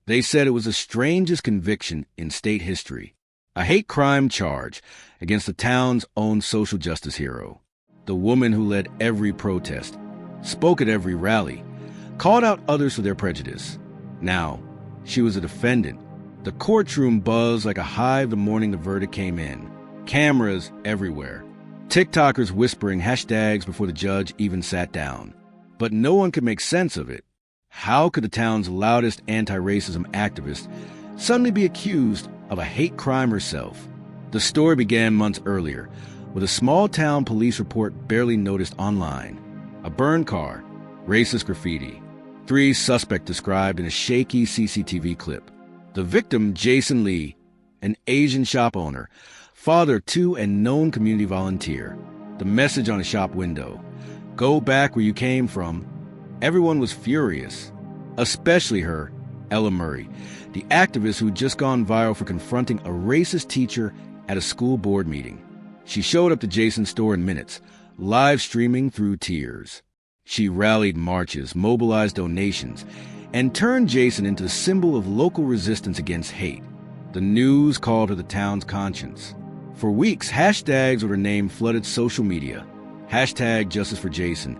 They said it was the strangest conviction in state history. A hate crime charge against the town's own social justice hero. The woman who led every protest, spoke at every rally, called out others for their prejudice. Now, she was a defendant. The courtroom buzzed like a hive the morning the verdict came in. Cameras everywhere. TikTokers whispering hashtags before the judge even sat down. But no one could make sense of it. How could the town's loudest anti-racism activist suddenly be accused of a hate crime herself? The story began months earlier, with a small-town police report barely noticed online. A burned car, racist graffiti, 3 suspects described in a shaky CCTV clip. The victim, Jason Lee, an Asian shop owner, father of 2 and known community volunteer. The message on a shop window, "Go back where you came from." Everyone was furious, especially her, Ella Murray, the activist who'd just gone viral for confronting a racist teacher at a school board meeting. She showed up to Jason's store in minutes, live streaming through tears. She rallied marches, mobilized donations, and turned Jason into a symbol of local resistance against hate. The news called her the town's conscience. For weeks, hashtags with her name flooded social media. Hashtag Justice for Jason.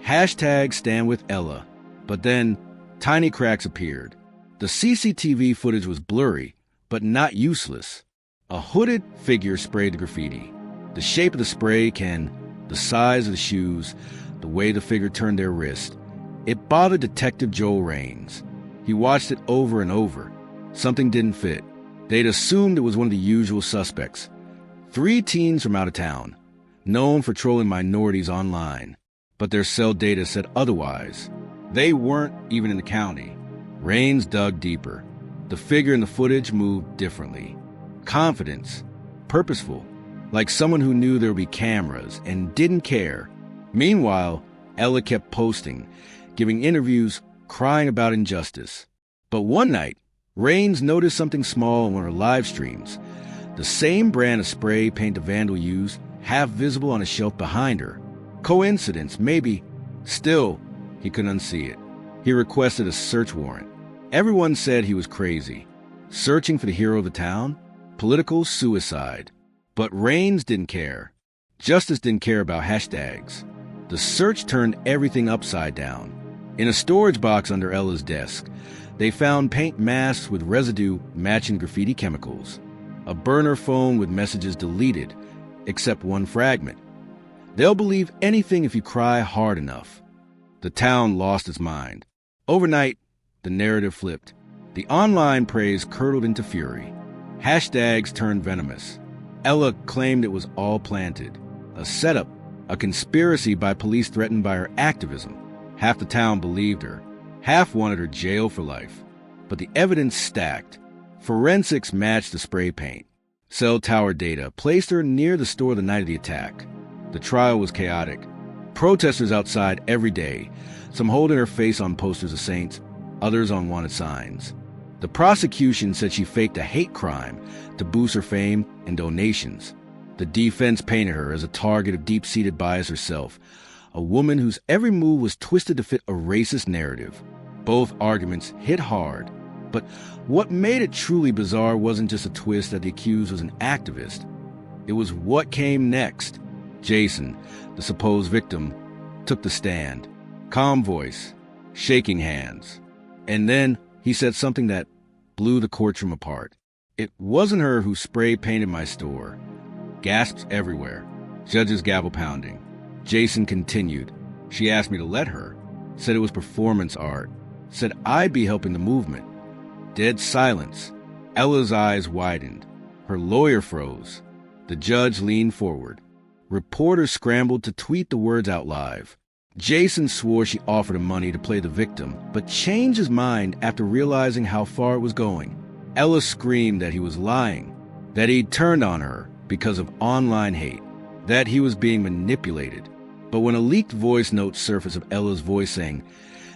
Hashtag Stand with Ella. But then, tiny cracks appeared. The CCTV footage was blurry, but not useless. A hooded figure sprayed the graffiti. The shape of the spray can, the size of the shoes, the way the figure turned their wrist. It bothered Detective Joel Raines. He watched it over and over. Something didn't fit. They'd assumed it was one of the usual suspects. 3 teens from out of town, known for trolling minorities online. But their cell data said otherwise. They weren't even in the county. Raines dug deeper. The figure in the footage moved differently. Confidence. Purposeful. Like someone who knew there would be cameras and didn't care. Meanwhile, Ella kept posting, giving interviews, crying about injustice. But one night, Raines noticed something small on one of her live streams. The same brand of spray paint the vandal used, half visible on a shelf behind her. Coincidence, maybe. Still, he couldn't unsee it. He requested a search warrant. Everyone said he was crazy. Searching for the hero of the town? Political suicide. But Raines didn't care. Justice didn't care about hashtags. The search turned everything upside down. In a storage box under Ella's desk, they found paint masks with residue matching graffiti chemicals. A burner phone with messages deleted, except one fragment. They'll believe anything if you cry hard enough. The town lost its mind. Overnight, the narrative flipped. The online praise curdled into fury. Hashtags turned venomous. Ella claimed it was all planted. A setup, a conspiracy by police threatened by her activism. Half the town believed her. Half wanted her jailed for life. But the evidence stacked. Forensics matched the spray paint. Cell tower data placed her near the store the night of the attack. The trial was chaotic. Protesters outside every day, some holding her face on posters of saints, others on wanted signs. The prosecution said she faked a hate crime to boost her fame and donations. The defense painted her as a target of deep-seated bias herself, a woman whose every move was twisted to fit a racist narrative. Both arguments hit hard. But what made it truly bizarre wasn't just a twist that the accused was an activist. It was what came next. Jason, the supposed victim, took the stand. Calm voice, shaking hands. And then he said something that blew the courtroom apart. "It wasn't her who spray painted my store." Gasps everywhere. Judges gavel pounding. Jason continued. "She asked me to let her. Said it was performance art. Said I'd be helping the movement." Dead silence. Ella's eyes widened. Her lawyer froze. The judge leaned forward. Reporters scrambled to tweet the words out live. Jason swore she offered him money to play the victim, but changed his mind after realizing how far it was going. Ella screamed that he was lying, that he'd turned on her because of online hate, that he was being manipulated. But when a leaked voice note surfaced of Ella's voice saying,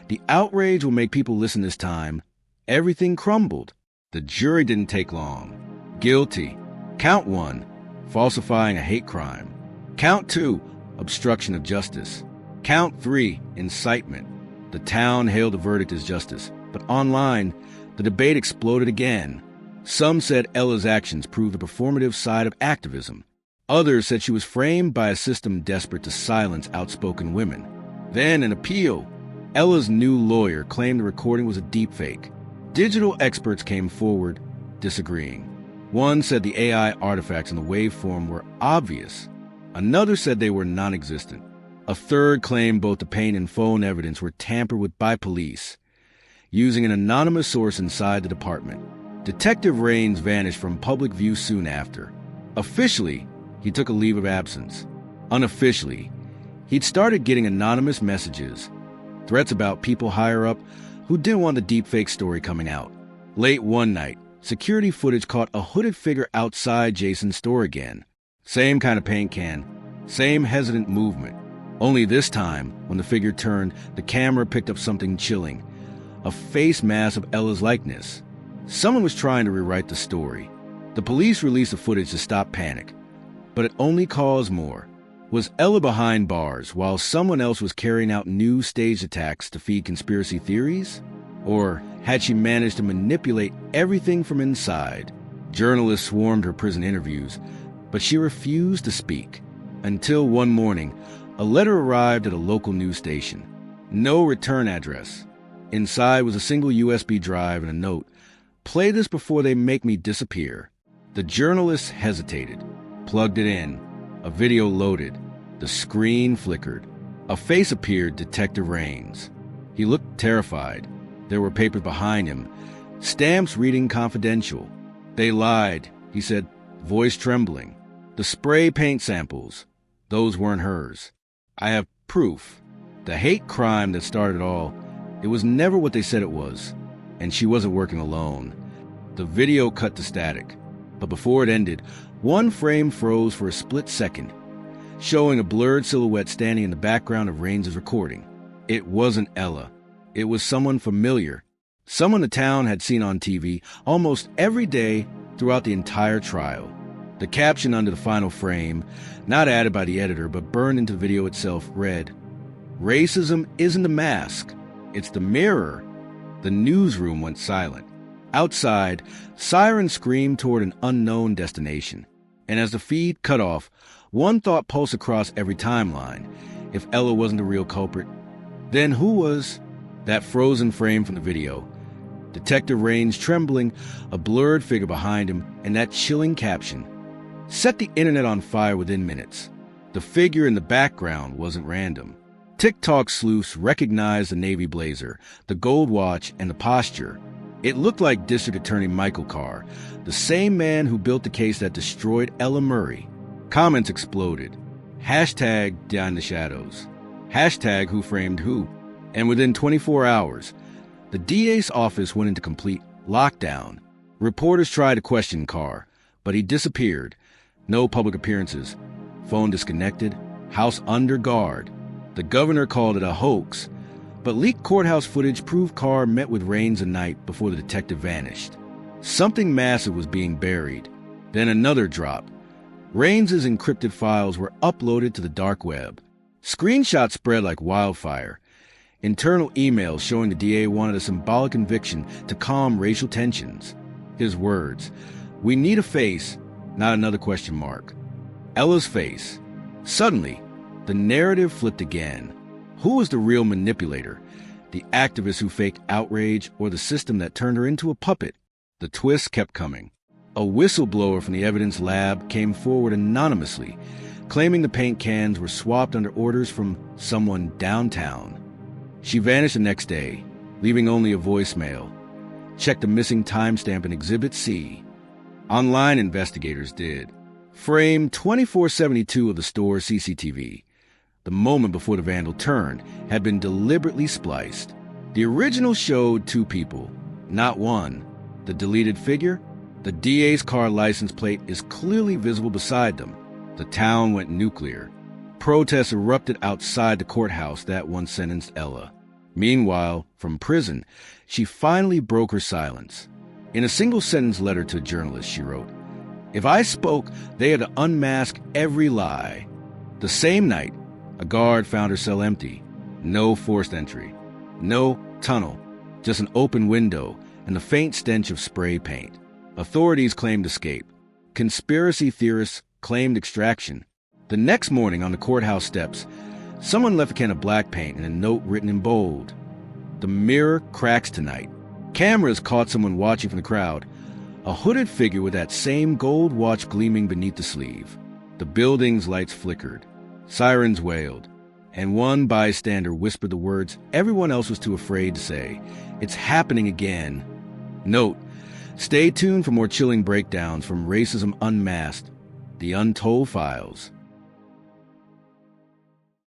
"The outrage will make people listen this time," everything crumbled. The jury didn't take long. Guilty. Count 1, falsifying a hate crime. Count 2, obstruction of justice. Count 3, incitement. The town hailed the verdict as justice, but online, The debate exploded again. Some said Ella's actions proved the performative side of activism. Others said she was framed by a system desperate to silence outspoken women. Then, an appeal. Ella's new lawyer claimed the recording was a deepfake. Digital experts came forward, disagreeing. One said the AI artifacts in the waveform were obvious. Another said they were non-existent. A third claimed both the paint and phone evidence were tampered with by police, using an anonymous source inside the department. Detective Raines vanished from public view soon after. Officially, he took a leave of absence. Unofficially, he'd started getting anonymous messages, threats about people higher up who didn't want the deepfake story coming out. Late one night, security footage caught a hooded figure outside Jason's store again. Same kind of paint can, same hesitant movement. Only this time, when the figure turned, the camera picked up something chilling. A face mask of Ella's likeness. Someone was trying to rewrite the story. The police released the footage to stop panic, but it only caused more. Was Ella behind bars while someone else was carrying out new staged attacks to feed conspiracy theories? Or had she managed to manipulate everything from inside? Journalists swarmed her prison interviews, but she refused to speak. Until one morning, a letter arrived at a local news station. No return address. Inside was a single USB drive and a note. "Play this before they make me disappear." The journalist hesitated, plugged it in. A video loaded. The screen flickered. A face appeared, Detective Raines. He looked terrified. There were papers behind him, stamps reading confidential. "They lied," he said, voice trembling. "The spray paint samples, those weren't hers. I have proof. The hate crime that started it all, it was never what they said it was, and she wasn't working alone." The video cut to static, but before it ended, one frame froze for a split second, showing a blurred silhouette standing in the background of Raines' recording. It wasn't Ella. It was someone familiar, someone the town had seen on TV almost every day throughout the entire trial. The caption under the final frame, not added by the editor but burned into the video itself, read, "Racism isn't a mask, it's the mirror." The newsroom went silent. Outside, sirens screamed toward an unknown destination. And as the feed cut off, one thought pulsed across every timeline. If Ella wasn't the real culprit, then who was? That frozen frame from the video, Detective Raines trembling, a blurred figure behind him, and that chilling caption set the internet on fire within minutes. The figure in the background wasn't random. TikTok sleuths recognized the navy blazer, the gold watch, and the posture. It looked like District Attorney Michael Carr, the same man who built the case that destroyed Ella Murray. Comments exploded. Hashtag Behind the Shadows. Hashtag Who Framed Who. And within 24 hours, the DA's office went into complete lockdown. Reporters tried to question Carr, but he disappeared. No public appearances. Phone disconnected. House under guard. The governor called it a hoax, but leaked courthouse footage proved Carr met with Raines a night before the detective vanished. Something massive was being buried. Then another drop. Raines' encrypted files were uploaded to the dark web. Screenshots spread like wildfire. Internal emails showing the DA wanted a symbolic conviction to calm racial tensions. His words, "We need a face, not another question mark." Ella's face. Suddenly, the narrative flipped again. Who was the real manipulator? The activist who faked outrage, or the system that turned her into a puppet? The twists kept coming. A whistleblower from the evidence lab came forward anonymously, claiming the paint cans were swapped under orders from someone downtown. She vanished the next day, leaving only a voicemail. Checked the missing timestamp in Exhibit C. Online investigators did. Frame 2472 of the store's CCTV, the moment before the vandal turned, had been deliberately spliced. The original showed two people, not one. The deleted figure? The DA's car license plate is clearly visible beside them. The town went nuclear. Protests erupted outside the courthouse that once sentenced Ella. Meanwhile, from prison, she finally broke her silence. In a single-sentence letter to a journalist, she wrote, "If I spoke, they had to unmask every lie." The same night, a guard found her cell empty. No forced entry. No tunnel. Just an open window and the faint stench of spray paint. Authorities claimed escape. Conspiracy theorists claimed extraction. The next morning on the courthouse steps, someone left a can of black paint and a note written in bold. "The mirror cracks tonight." Cameras caught someone watching from the crowd, a hooded figure with that same gold watch gleaming beneath the sleeve. The building's lights flickered. Sirens wailed. And one bystander whispered the words everyone else was too afraid to say. "It's happening again." Note: stay tuned for more chilling breakdowns from Racism Unmasked, The Untold Files.